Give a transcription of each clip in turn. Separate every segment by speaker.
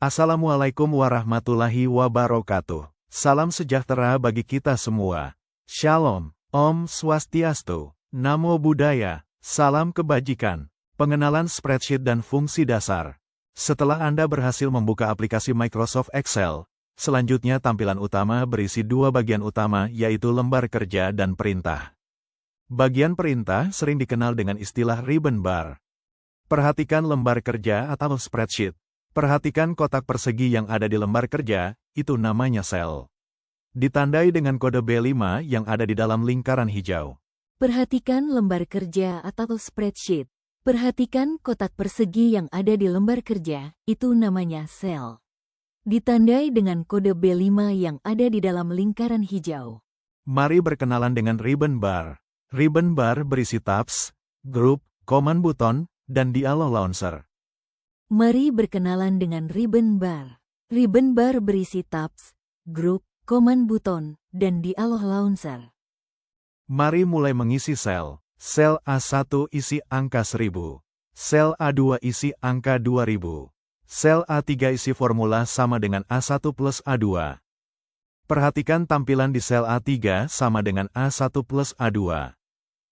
Speaker 1: Assalamualaikum warahmatullahi wabarakatuh. Salam sejahtera bagi kita semua. Shalom, Om Swastiastu, Namo Buddhaya, salam kebajikan. Pengenalan spreadsheet dan fungsi dasar. Setelah Anda berhasil membuka aplikasi Microsoft Excel, selanjutnya tampilan utama berisi dua bagian utama yaitu lembar kerja dan perintah. Bagian perintah sering dikenal dengan istilah ribbon bar. Perhatikan lembar kerja atau spreadsheet. Perhatikan kotak persegi yang ada di lembar kerja, itu namanya sel. Ditandai dengan kode B5 yang ada di dalam lingkaran hijau.
Speaker 2: Perhatikan lembar kerja atau spreadsheet. Perhatikan kotak persegi yang ada di lembar kerja, itu namanya sel. Ditandai dengan kode B5 yang ada di dalam lingkaran hijau.
Speaker 1: Mari berkenalan dengan ribbon bar. Ribbon bar berisi tabs, group, command button, dan dialog launcher.
Speaker 2: Mari berkenalan dengan ribbon bar. Ribbon bar berisi tabs, group, command button, dan dialog launcher.
Speaker 1: Mari mulai mengisi sel. Sel A1 isi angka 1000. Sel A2 isi angka 2000. Sel A3 isi formula sama dengan A1 plus A2. Perhatikan tampilan di sel A3 sama dengan A1 plus A2.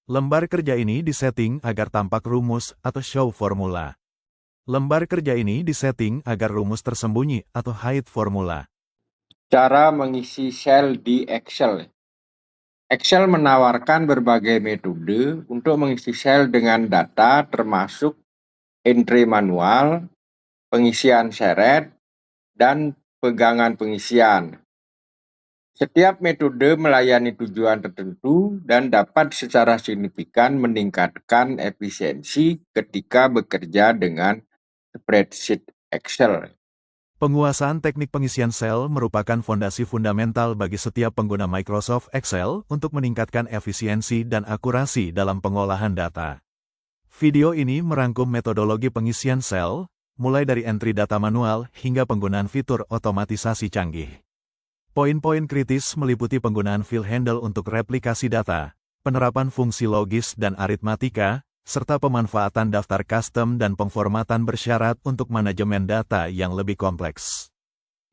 Speaker 1: Lembar kerja ini disetting agar tampak rumus atau show formula. Lembar kerja ini disetting agar rumus tersembunyi atau hide formula.
Speaker 3: Cara mengisi sel di Excel. Excel menawarkan berbagai metode untuk mengisi sel dengan data termasuk entry manual, pengisian seret, dan pegangan pengisian. Setiap metode melayani tujuan tertentu dan dapat secara signifikan meningkatkan efisiensi ketika bekerja dengan spreadsheet Excel.
Speaker 1: Penguasaan teknik pengisian sel merupakan fondasi fundamental bagi setiap pengguna Microsoft Excel untuk meningkatkan efisiensi dan akurasi dalam pengolahan data. Video ini merangkum metodologi pengisian sel, mulai dari entry data manual hingga penggunaan fitur otomatisasi canggih. Poin-poin kritis meliputi penggunaan fill handle untuk replikasi data, penerapan fungsi logis dan aritmatika, serta pemanfaatan daftar custom dan pemformatan bersyarat untuk manajemen data yang lebih kompleks.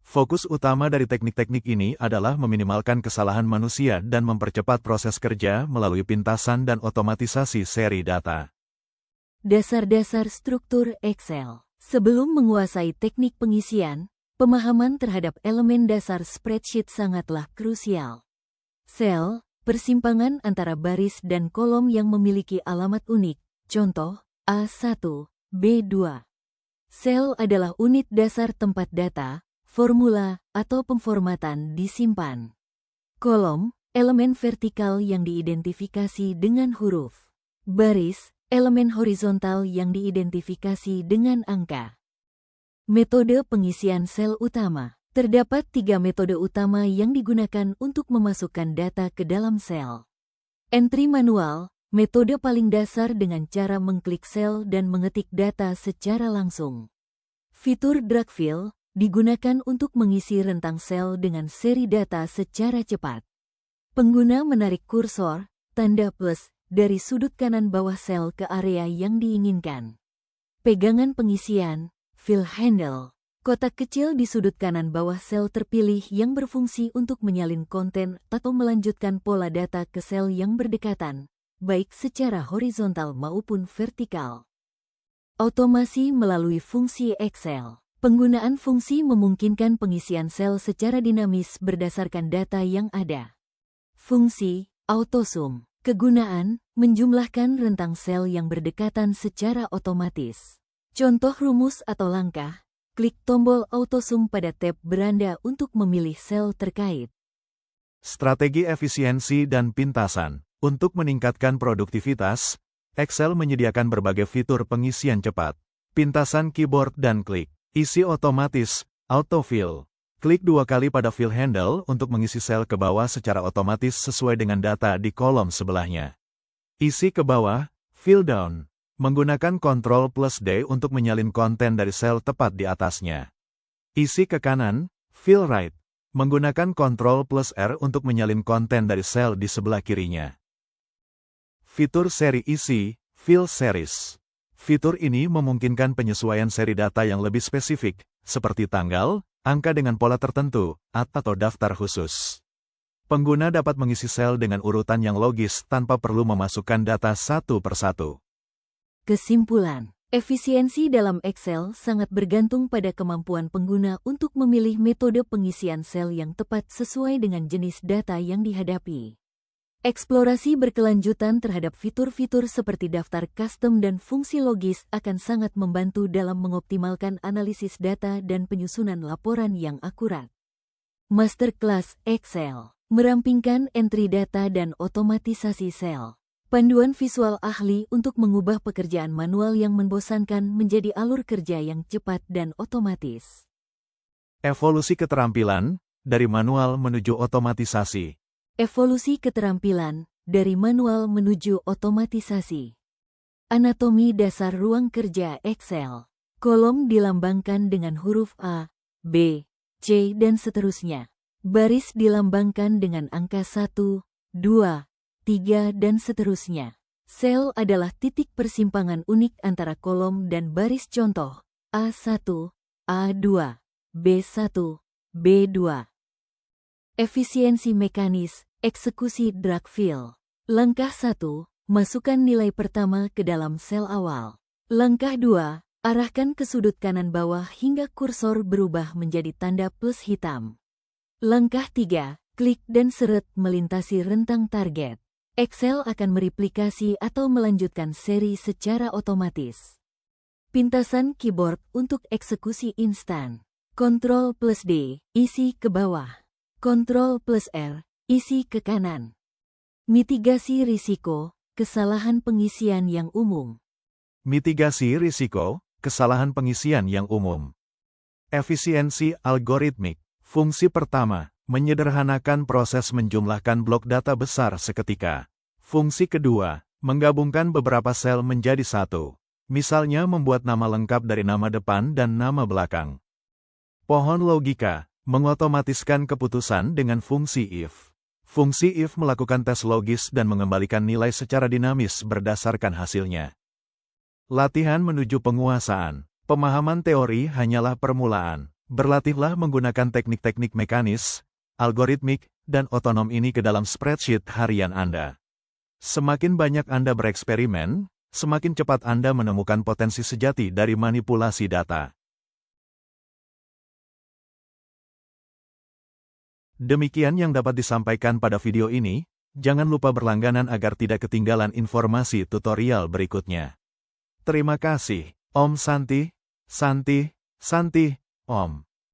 Speaker 1: Fokus utama dari teknik-teknik ini adalah meminimalkan kesalahan manusia dan mempercepat proses kerja melalui pintasan dan otomatisasi seri data.
Speaker 2: Dasar-dasar struktur Excel. Sebelum menguasai teknik pengisian, pemahaman terhadap elemen dasar spreadsheet sangatlah krusial. Sel, persimpangan antara baris dan kolom yang memiliki alamat unik, contoh, A1, B2. Sel adalah unit dasar tempat data, formula, atau pemformatan disimpan. Kolom, elemen vertikal yang diidentifikasi dengan huruf. Baris, elemen horizontal yang diidentifikasi dengan angka. Metode pengisian sel utama. Terdapat 3 metode utama yang digunakan untuk memasukkan data ke dalam sel. Entry manual, metode paling dasar dengan cara mengklik sel dan mengetik data secara langsung. Fitur drag fill, digunakan untuk mengisi rentang sel dengan seri data secara cepat. Pengguna menarik kursor, tanda plus, dari sudut kanan bawah sel ke area yang diinginkan. Pegangan pengisian, fill handle. Kotak kecil di sudut kanan bawah sel terpilih yang berfungsi untuk menyalin konten atau melanjutkan pola data ke sel yang berdekatan, baik secara horizontal maupun vertikal. Otomasi melalui fungsi Excel. Penggunaan fungsi memungkinkan pengisian sel secara dinamis berdasarkan data yang ada. Fungsi AutoSum. Kegunaan, menjumlahkan rentang sel yang berdekatan secara otomatis. Contoh rumus atau langkah. Klik tombol AutoSum pada tab beranda untuk memilih sel terkait.
Speaker 1: Strategi efisiensi dan pintasan. Untuk meningkatkan produktivitas, Excel menyediakan berbagai fitur pengisian cepat. Pintasan keyboard dan klik. Isi otomatis, autofill. Klik 2 kali pada fill handle untuk mengisi sel ke bawah secara otomatis sesuai dengan data di kolom sebelahnya. Isi ke bawah, fill down. Menggunakan Ctrl plus D untuk menyalin konten dari sel tepat di atasnya. Isi ke kanan, fill right. Menggunakan Ctrl plus R untuk menyalin konten dari sel di sebelah kirinya. Fitur seri isi, fill series. Fitur ini memungkinkan penyesuaian seri data yang lebih spesifik, seperti tanggal, angka dengan pola tertentu, atau daftar khusus. Pengguna dapat mengisi sel dengan urutan yang logis tanpa perlu memasukkan data satu persatu.
Speaker 2: Kesimpulan, efisiensi dalam Excel sangat bergantung pada kemampuan pengguna untuk memilih metode pengisian sel yang tepat sesuai dengan jenis data yang dihadapi. Eksplorasi berkelanjutan terhadap fitur-fitur seperti daftar custom dan fungsi logis akan sangat membantu dalam mengoptimalkan analisis data dan penyusunan laporan yang akurat. Masterclass Excel merampingkan entry data dan otomatisasi sel. Panduan visual ahli untuk mengubah pekerjaan manual yang membosankan menjadi alur kerja yang cepat dan otomatis.
Speaker 1: Evolusi keterampilan, dari manual menuju otomatisasi.
Speaker 2: Evolusi keterampilan, dari manual menuju otomatisasi. Anatomi dasar ruang kerja Excel. Kolom dilambangkan dengan huruf A, B, C dan seterusnya. Baris dilambangkan dengan angka 1, 2, 3 dan seterusnya. Sel adalah titik persimpangan unik antara kolom dan baris contoh A1, A2, B1, B2. Efisiensi mekanis, eksekusi drag fill. Langkah 1, masukkan nilai pertama ke dalam sel awal. Langkah 2, arahkan ke sudut kanan bawah hingga kursor berubah menjadi tanda plus hitam. Langkah 3, klik dan seret melintasi rentang target. Excel akan mereplikasi atau melanjutkan seri secara otomatis. Pintasan keyboard untuk eksekusi instan. Ctrl plus D, isi ke bawah. Ctrl plus R, isi ke kanan. Mitigasi risiko, kesalahan pengisian yang umum.
Speaker 1: Mitigasi risiko, kesalahan pengisian yang umum. Efisiensi algoritmik. Fungsi pertama, menyederhanakan proses menjumlahkan blok data besar seketika. Fungsi kedua, menggabungkan beberapa sel menjadi satu. Misalnya membuat nama lengkap dari nama depan dan nama belakang. Pohon logika, mengotomatiskan keputusan dengan fungsi if. Fungsi if melakukan tes logis dan mengembalikan nilai secara dinamis berdasarkan hasilnya. Latihan menuju penguasaan. Pemahaman teori hanyalah permulaan. Berlatihlah menggunakan teknik-teknik mekanis, algoritmik, dan otonom ini ke dalam spreadsheet harian Anda. Semakin banyak Anda bereksperimen, semakin cepat Anda menemukan potensi sejati dari manipulasi data. Demikian yang dapat disampaikan pada video ini, jangan lupa berlangganan agar tidak ketinggalan informasi tutorial berikutnya. Terima kasih. Om Santi, Santi, Santi, Om.